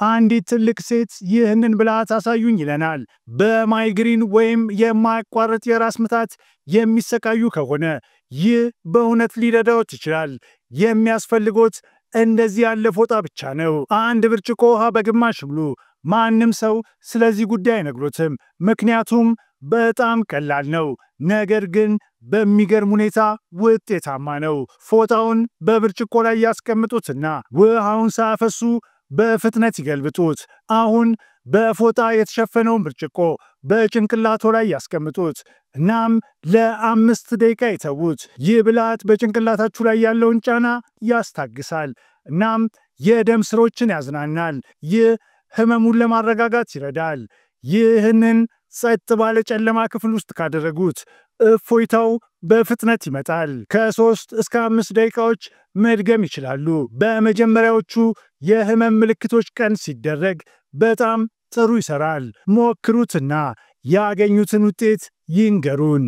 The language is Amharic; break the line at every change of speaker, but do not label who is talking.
አንዲት ትልቅ ሴት ይህንን ብልሃት አሳዩኝ ይለናል። በማይግሪን ወይም የማያቋርጥ የራስ ምታት የሚሰቃዩ ከሆነ ይህ በእውነት ሊረዳዎት ይችላል። የሚያስፈልጎት እንደዚህ ያለ ፎጣ ብቻ ነው። አንድ ብርጭቆ ውሃ በግማሽ ብሉ። ማንም ሰው ስለዚህ ጉዳይ አይነግሮትም፣ ምክንያቱም በጣም ቀላል ነው፣ ነገር ግን በሚገርም ሁኔታ ውጤታማ ነው። ፎጣውን በብርጭቆ ላይ ያስቀምጡትና ውሃውን ሳያፈሱ በፍጥነት ይገልብጡት። አሁን በፎጣ የተሸፈነውን ብርጭቆ በጭንቅላቶ ላይ ያስቀምጡት። እናም ለ5 ደቂቃ ይተዉት። ይህ ብልሃት በጭንቅላታችሁ ላይ ያለውን ጫና ያስታግሳል እናም የደም ስሮችን ያዝናናል። ይህ ህመሙን ለማረጋጋት ይረዳል። ይህንን ጸጥ ባለ ጨለማ ክፍል ውስጥ ካደረጉት እፎይታው በፍጥነት ይመጣል። ከ3 እስከ 5 ደቂቃዎች መድገም ይችላሉ። በመጀመሪያዎቹ የህመም ምልክቶች ቀን ሲደረግ በጣም ጥሩ ይሰራል። ሞክሩትና ያገኙትን ውጤት ይንገሩን።